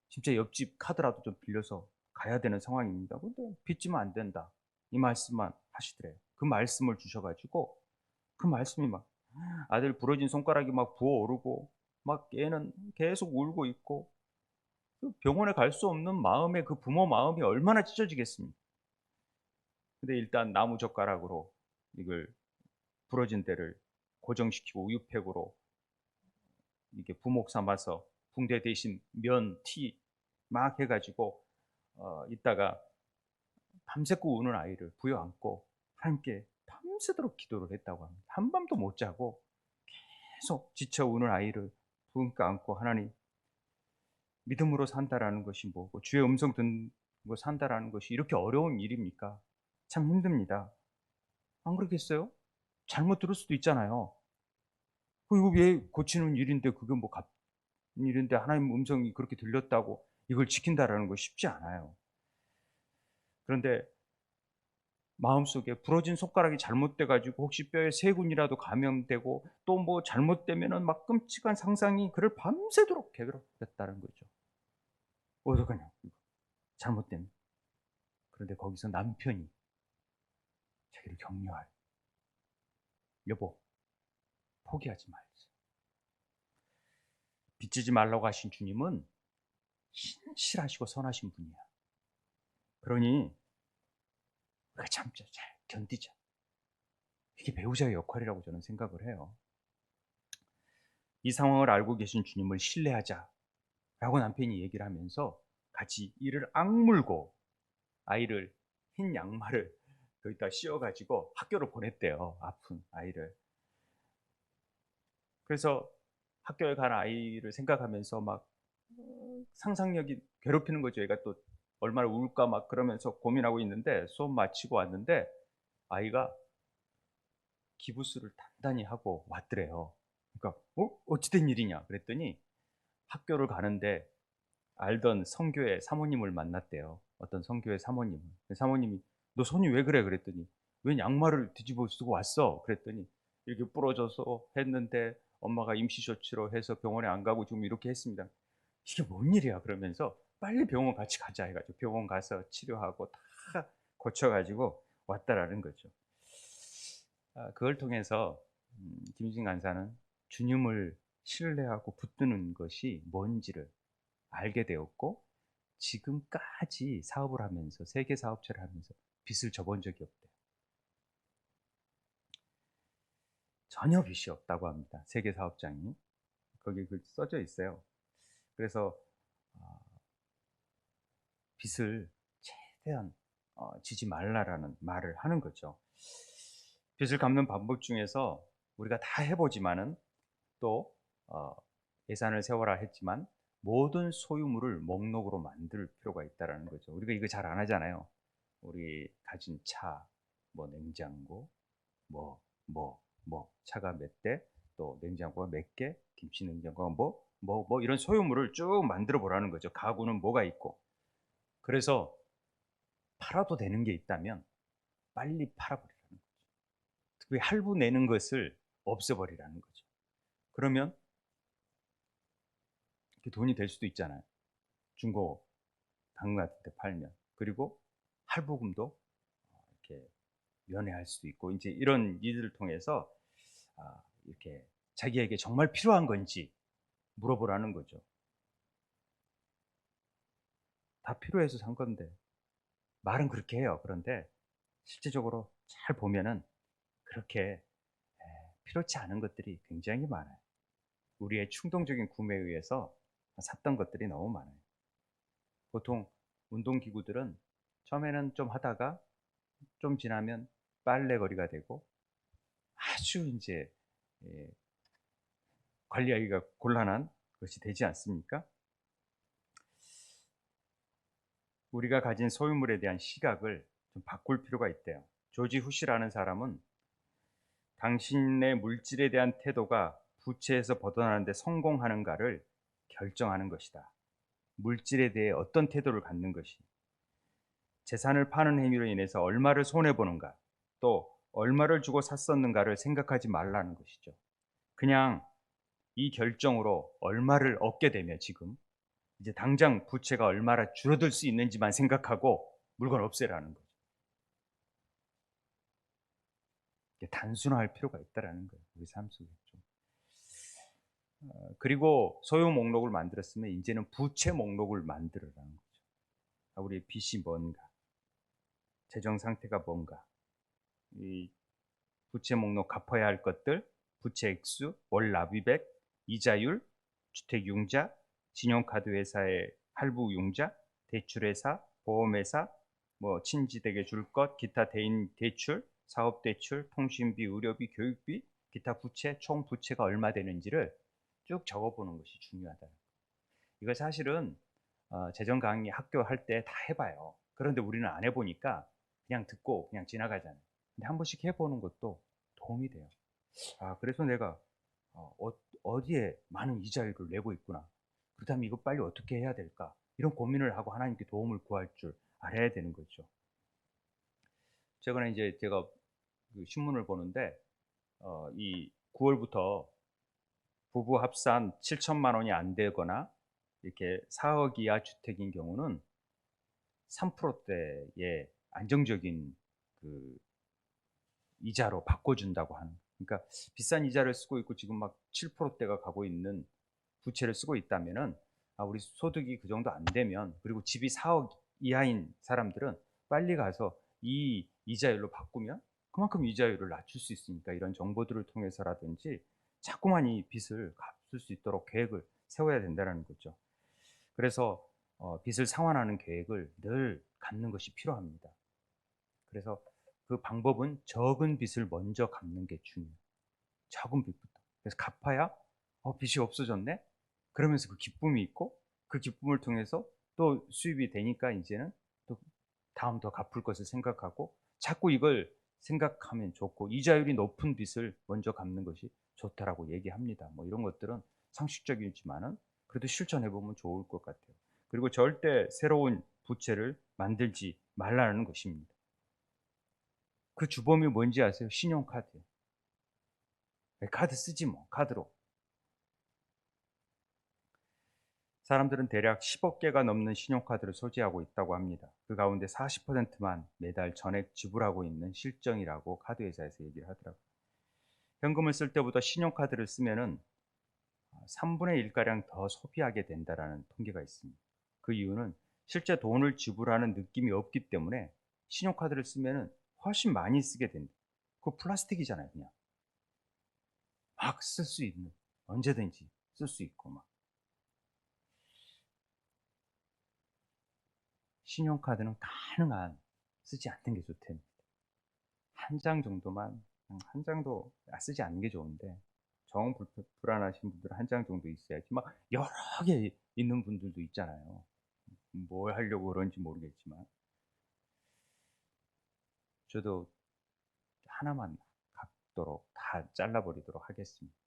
진짜 옆집 카드라도 좀 빌려서 가야 되는 상황입니다. 근데 빚지면 안 된다. 이 말씀만 하시더래요. 그 말씀을 주셔가지고 그 말씀이 막 아들 부러진 손가락이 막 부어오르고 막 얘는 계속 울고 있고 그 병원에 갈 수 없는 마음에 그 부모 마음이 얼마나 찢어지겠습니까? 근데 일단 나무 젓가락으로 이걸 부러진 데를 고정시키고 우유팩으로 이게 부목 삼아서 붕대 대신 면, 티 막 해가지고 있다가 밤새고 우는 아이를 부여안고 하나님께 밤새도록 기도를 했다고 합니다. 한밤도 못 자고 계속 지쳐 우는 아이를 부은가 안고 하나님 믿음으로 산다라는 것이 뭐고 주의 음성 듣고 산다라는 것이 이렇게 어려운 일입니까? 참 힘듭니다. 안 그렇겠어요? 잘못 들을 수도 있잖아요. 이거 왜 고치는 일인데 그게 뭐 일인데 하나님 음성이 그렇게 들렸다고 이걸 지킨다라는 거 쉽지 않아요. 그런데 마음속에 부러진 손가락이 잘못돼 가지고 혹시 뼈에 세균이라도 감염되고 또 뭐 잘못되면은 막 끔찍한 상상이 그를 밤새도록 괴롭혔다는 거죠. 어떡하냐 이거 잘못되면. 그런데 거기서 남편이 자기를 격려하여 여보 포기하지 말지. 빚지지 말라고 하신 주님은 신실하시고 선하신 분이야. 그러니 우리가 참자, 잘 견디자. 이게 배우자의 역할이라고 저는 생각을 해요. 이 상황을 알고 계신 주님을 신뢰하자라고 남편이 얘기를 하면서 같이 이를 악물고 아이를 흰 양말을 거기다 씌워가지고 학교를 보냈대요. 아픈 아이를. 그래서 학교에 간 아이를 생각하면서 막 상상력이 괴롭히는 거죠. 얘가 또 얼마나 울까 막 그러면서 고민하고 있는데 수업 마치고 왔는데 아이가 기부스를 단단히 하고 왔더래요. 그러니까 어찌된 일이냐 그랬더니 학교를 가는데 알던 성교회 사모님을 만났대요. 어떤 성교회 사모님. 사모님이 너 손이 왜 그래 그랬더니 왜 양말을 뒤집어 쓰고 왔어 그랬더니 이렇게 부러져서 했는데 엄마가 임시조치로 해서 병원에 안 가고 지금 이렇게 했습니다. 이게 뭔 일이야 그러면서 빨리 병원 같이 가자 해가지고 병원 가서 치료하고 다 고쳐가지고 왔다라는 거죠. 그걸 통해서 김유진 간사는 주님을 신뢰하고 붙드는 것이 뭔지를 알게 되었고 지금까지 사업을 하면서 세계 사업체를 하면서 빚을 져본 적이 없대요. 전혀 빚이 없다고 합니다. 세계 사업장이 거기 써져 있어요. 그래서 빚을 최대한 지지 말라라는 말을 하는 거죠. 빚을 갚는 방법 중에서 우리가 다 해보지만은 또 예산을 세워라 했지만 모든 소유물을 목록으로 만들 필요가 있다라는 거죠. 우리가 이거 잘 안 하잖아요. 우리 가진 차, 뭐 냉장고, 차가 몇 대, 또 냉장고가 몇 개, 김치 냉장고가 이런 소유물을 쭉 만들어 보라는 거죠. 가구는 뭐가 있고. 그래서 팔아도 되는 게 있다면 빨리 팔아버리라는 거죠. 특히 할부 내는 것을 없애버리라는 거죠. 그러면 돈이 될 수도 있잖아요. 중고 당근 같은 데 팔면. 그리고 할부금도 이렇게 면회할 수도 있고, 이제 이런 일들을 통해서 이렇게 자기에게 정말 필요한 건지 물어보라는 거죠. 다 필요해서 산 건데. 말은 그렇게 해요. 그런데 실제적으로 잘 보면은 그렇게 필요치 않은 것들이 굉장히 많아요. 우리의 충동적인 구매에 의해서 샀던 것들이 너무 많아요. 보통 운동기구들은 처음에는 좀 하다가 좀 지나면 빨래거리가 되고 아주 이제 예, 관리하기가 곤란한 것이 되지 않습니까? 우리가 가진 소유물에 대한 시각을 좀 바꿀 필요가 있대요. 조지 후시라는 사람은 당신의 물질에 대한 태도가 부채에서 벗어나는데 성공하는가를 결정하는 것이다. 물질에 대해 어떤 태도를 갖는 것이, 재산을 파는 행위로 인해서 얼마를 손해보는가, 또 얼마를 주고 샀었는가를 생각하지 말라는 것이죠. 그냥 이 결정으로 얼마를 얻게 되면 지금 이제 당장 부채가 얼마나 줄어들 수 있는지만 생각하고 물건 없애라는 거죠. 단순화할 필요가 있다라는 거예요. 우리 삶 속에 좀. 그리고 소유 목록을 만들었으면 이제는 부채 목록을 만들어라는 거죠. 우리의 빚이 뭔가, 재정 상태가 뭔가, 이 부채 목록 갚아야 할 것들, 부채 액수, 월 납입액, 이자율, 주택 융자, 신용카드 회사의 할부 융자, 대출회사, 보험회사, 뭐 친지댁에 줄 것, 기타 대인 대출, 사업 대출, 통신비, 의료비, 교육비, 기타 부채, 총 부채가 얼마 되는지를 쭉 적어보는 것이 중요하다. 이거 사실은 재정 강의 학교 할 때 다 해봐요. 그런데 우리는 안 해보니까 그냥 듣고 그냥 지나가잖아요. 근데 한 번씩 해보는 것도 도움이 돼요. 그래서 내가 어디에 많은 이자율을 내고 있구나. 그렇다면 이거 빨리 어떻게 해야 될까? 이런 고민을 하고 하나님께 도움을 구할 줄 알아야 되는 거죠. 최근에 이제 제가 그 신문을 보는데 이 9월부터 부부 합산 7천만 원이 안 되거나 이렇게 4억 이하 주택인 경우는 3%대의 안정적인 그 이자로 바꿔준다고 하는. 그러니까 비싼 이자를 쓰고 있고 지금 막 7%대가 가고 있는 부채를 쓰고 있다면은 우리 소득이 그 정도 안 되면, 그리고 집이 4억 이하인 사람들은 빨리 가서 이 이자율로 바꾸면 그만큼 이자율을 낮출 수 있으니까 이런 정보들을 통해서라든지 자꾸만 이 빚을 갚을 수 있도록 계획을 세워야 된다는 거죠. 그래서 빚을 상환하는 계획을 늘 갖는 것이 필요합니다. 그래서 그 방법은 적은 빚을 먼저 갚는 게 중요해요. 적은 빚부터. 그래서 갚아야 빚이 없어졌네? 그러면서 그 기쁨이 있고 그 기쁨을 통해서 또 수입이 되니까 이제는 또 다음 더 갚을 것을 생각하고 자꾸 이걸 생각하면 좋고, 이자율이 높은 빚을 먼저 갚는 것이 좋다라고 얘기합니다. 뭐 이런 것들은 상식적이지만은 그래도 실천해 보면 좋을 것 같아요. 그리고 절대 새로운 부채를 만들지 말라는 것입니다. 그 주범이 뭔지 아세요? 신용카드. 카드 쓰지 뭐, 카드로. 사람들은 대략 10억 개가 넘는 신용카드를 소지하고 있다고 합니다. 그 가운데 40%만 매달 전액 지불하고 있는 실정이라고 카드회사에서 얘기를 하더라고요. 현금을 쓸 때보다 신용카드를 쓰면은 3분의 1가량 더 소비하게 된다는 통계가 있습니다. 그 이유는 실제 돈을 지불하는 느낌이 없기 때문에 신용카드를 쓰면은 훨씬 많이 쓰게 된다. 그거 플라스틱이잖아요, 그냥. 막 쓸 수 있는, 언제든지 쓸 수 있고 막. 신용카드는 가능한 쓰지 않는 게 좋답니다. 한 장 정도만, 한 장도 쓰지 않는 게 좋은데, 정 불안하신 분들은 한 장 정도 있어야지. 막 여러 개 있는 분들도 있잖아요. 뭘 하려고 그런지 모르겠지만. 저도 하나만 갖도록 다 잘라버리도록 하겠습니다.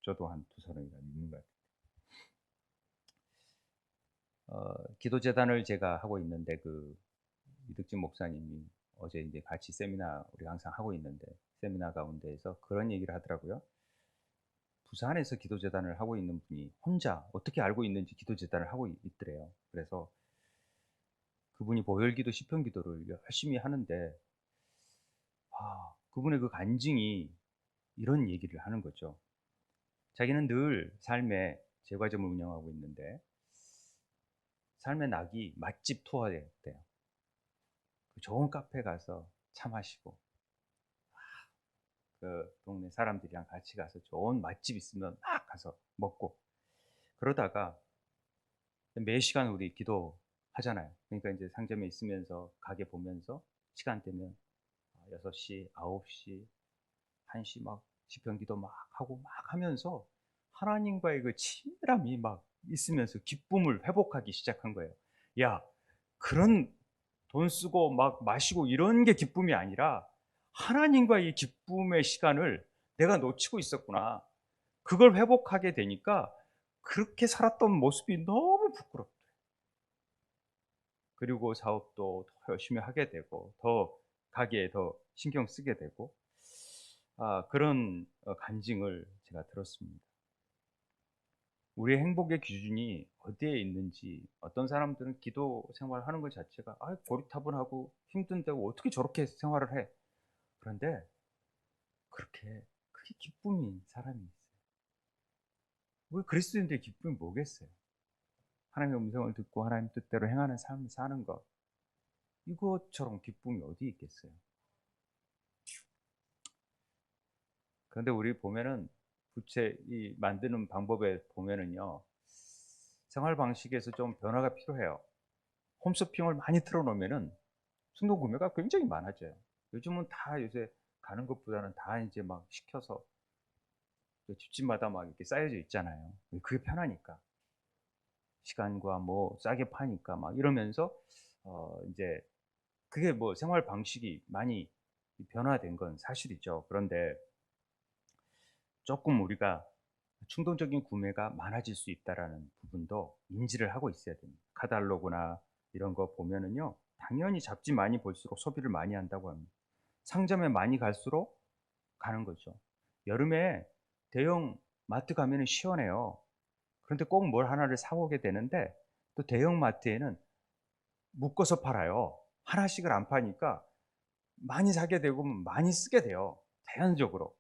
저도 한 두 서른이나 있는 것 같아요. 기도재단을 제가 하고 있는데, 이득진 목사님이 어제 이제 같이 세미나 우리 항상 하고 있는데, 세미나 가운데에서 그런 얘기를 하더라고요. 부산에서 기도재단을 하고 있는 분이 혼자 어떻게 알고 있는지 기도재단을 하고 있더래요. 그래서 그분이 보혈기도 시편기도를 열심히 하는데, 그분의 그 간증이 이런 얘기를 하는 거죠. 자기는 늘 삶에 제과점을 운영하고 있는데, 삶의 낙이 맛집 투어였대요. 그 좋은 카페 가서 차 마시고, 그 동네 사람들이랑 같이 가서 좋은 맛집 있으면 막 가서 먹고, 그러다가 매 시간 우리 기도하잖아요. 그러니까 이제 상점에 있으면서 가게 보면서 시간 되면 6시, 9시, 1시 막 시편 기도 막 하고 막 하면서 하나님과의 그 친밀함이 막 있으면서 기쁨을 회복하기 시작한 거예요. 야, 그런 돈 쓰고 막 마시고 이런 게 기쁨이 아니라 하나님과의 이 기쁨의 시간을 내가 놓치고 있었구나. 그걸 회복하게 되니까 그렇게 살았던 모습이 너무 부끄럽다. 그리고 사업도 더 열심히 하게 되고 더 가게에 더 신경 쓰게 되고, 그런 간증을 제가 들었습니다. 우리의 행복의 기준이 어디에 있는지, 어떤 사람들은 기도 생활하는 것 자체가 고리타분하고 힘든데 어떻게 저렇게 생활을 해. 그런데 그게 기쁨인 사람이 있어요. 우리 그리스도인들의 기쁨이 뭐겠어요? 하나님의 음성을 듣고 하나님 뜻대로 행하는 삶을 사는 것, 이것처럼 기쁨이 어디 있겠어요? 그런데 우리 보면은 이 만드는 방법에 보면은요, 생활 방식에서 좀 변화가 필요해요. 홈쇼핑을 많이 틀어놓으면은 충동 구매가 굉장히 많아져요. 요즘은 다 요새 가는 것보다는 다 이제 막 시켜서 집집마다 막 이렇게 쌓여져 있잖아요. 그게 편하니까. 시간과 뭐 싸게 파니까 막 이러면서 이제 그게 뭐 생활 방식이 많이 변화된 건 사실이죠. 그런데 조금 우리가 충동적인 구매가 많아질 수 있다라는 부분도 인지를 하고 있어야 됩니다. 카탈로그나 이런 거 보면은요, 당연히 잡지 많이 볼수록 소비를 많이 한다고 합니다. 상점에 많이 갈수록 가는 거죠. 여름에 대형 마트 가면은 시원해요. 그런데 꼭 뭘 하나를 사오게 되는데, 또 대형 마트에는 묶어서 팔아요. 하나씩을 안 파니까 많이 사게 되고 많이 쓰게 돼요. 자연적으로.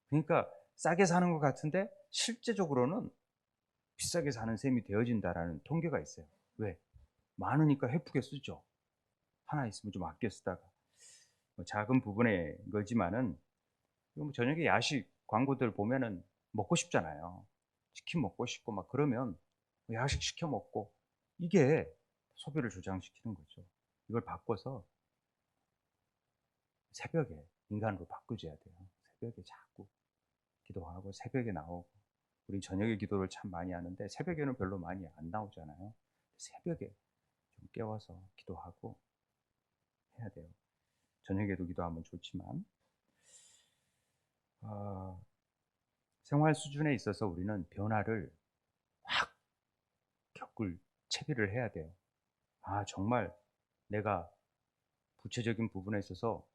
그러니까 싸게 사는 것 같은데 실제적으로는 비싸게 사는 셈이 되어진다라는 통계가 있어요. 왜? 많으니까 헤프게 쓰죠. 하나 있으면 좀 아껴 쓰다가. 뭐 작은 부분의 거지만은, 뭐 저녁에 야식 광고들 보면은 먹고 싶잖아요. 치킨 먹고 싶고 막 그러면 야식 시켜 먹고, 이게 소비를 조장시키는 거죠. 이걸 바꿔서 새벽에 인간으로 바꾸어야 돼요. 새벽에 자꾸 기도하고 새벽에 나오고. 우리 저녁에 기도를 참 많이 하는데 새벽에는 별로 많이 안 나오잖아요. 새벽에 좀 깨워서 기도하고 해야 돼요. 저녁에도 기도하면 좋지만, 어, 생활 수준에 있어서 우리는 변화를 확 겪을 채비를 해야 돼요. 정말 내가 구체적인 부분에 있어서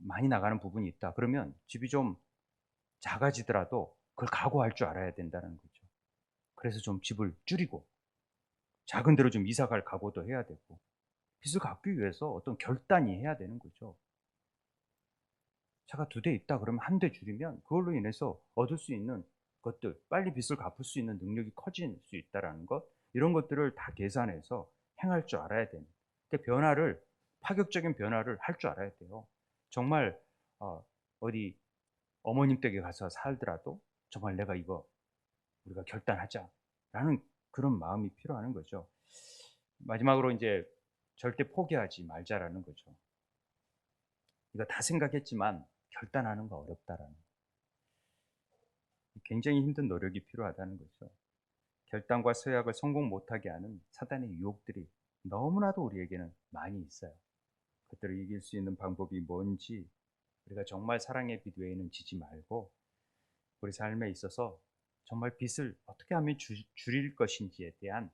많이 나가는 부분이 있다. 그러면 집이 좀 작아지더라도 그걸 각오할 줄 알아야 된다는 거죠. 그래서 좀 집을 줄이고 작은 데로 좀 이사 갈 각오도 해야 되고, 빚을 갚기 위해서 어떤 결단이 해야 되는 거죠. 차가 2대 있다 그러면 1대 줄이면 그걸로 인해서 얻을 수 있는 것들, 빨리 빚을 갚을 수 있는 능력이 커질 수 있다라는 것, 이런 것들을 다 계산해서 행할 줄 알아야 되는. 그러니까 파격적인 변화를 할 줄 알아야 돼요. 정말 어디 어머님 댁에 가서 살더라도 정말 내가 이거 우리가 결단하자라는 그런 마음이 필요한 거죠. 마지막으로 이제 절대 포기하지 말자라는 거죠. 이거 다 생각했지만 결단하는 거 어렵다라는, 굉장히 힘든 노력이 필요하다는 거죠. 결단과 서약을 성공 못하게 하는 사단의 유혹들이 너무나도 우리에게는 많이 있어요. 그들을 이길 수 있는 방법이 뭔지, 우리가 정말 사랑의 빛 외에는 지지 말고 우리 삶에 있어서 정말 빛을 어떻게 하면 줄일 것인지에 대한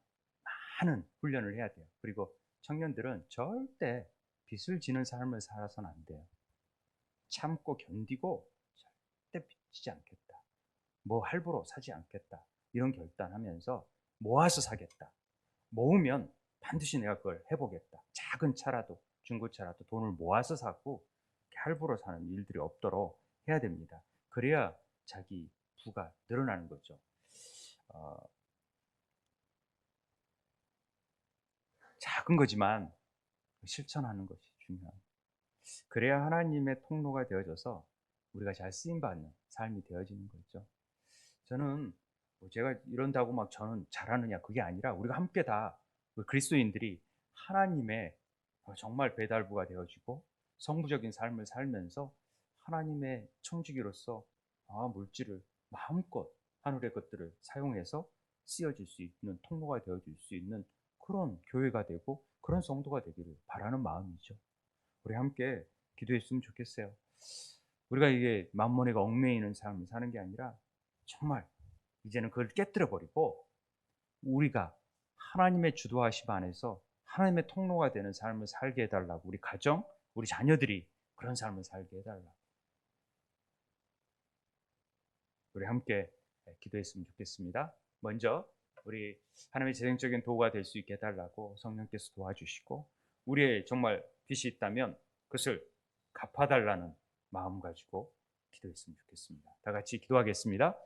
많은 훈련을 해야 돼요. 그리고 청년들은 절대 빛을 지는 삶을 살아서는 안 돼요. 참고 견디고 절대 빚지지 않겠다. 뭐 할부로 사지 않겠다. 이런 결단하면서 모아서 사겠다. 모으면 반드시 내가 그걸 해보겠다. 작은 차라도 중고차라도 돈을 모아서 사고 할부로 사는 일들이 없도록 해야 됩니다. 그래야 자기 부가 늘어나는 거죠. 어, 작은 거지만 실천하는 것이 중요합니다. 그래야 하나님의 통로가 되어져서 우리가 잘 쓰임받는 삶이 되어지는 거죠. 저는 뭐 제가 이런다고 막 저는 잘하느냐 그게 아니라, 우리가 함께 다 그리스도인들이 하나님의 정말 배달부가 되어지고 성부적인 삶을 살면서 하나님의 청지기로서 물질을 마음껏 하늘의 것들을 사용해서 쓰여질 수 있는 통로가 되어질 수 있는 그런 교회가 되고 그런 성도가 되기를 바라는 마음이죠. 우리 함께 기도했으면 좋겠어요. 우리가 이게 만mon에가 얽매이는 삶을 사는 게 아니라 정말 이제는 그걸 깨뜨려 버리고 우리가 하나님의 주도하심 안에서 하나님의 통로가 되는 삶을 살게 해달라고, 우리 가정, 우리 자녀들이 그런 삶을 살게 해달라고 우리 함께 기도했으면 좋겠습니다. 먼저 우리 하나님의 재정적인 도구가 될 수 있게 해달라고 성령께서 도와주시고, 우리의 정말 빚이 있다면 그것을 갚아달라는 마음 가지고 기도했으면 좋겠습니다. 다 같이 기도하겠습니다.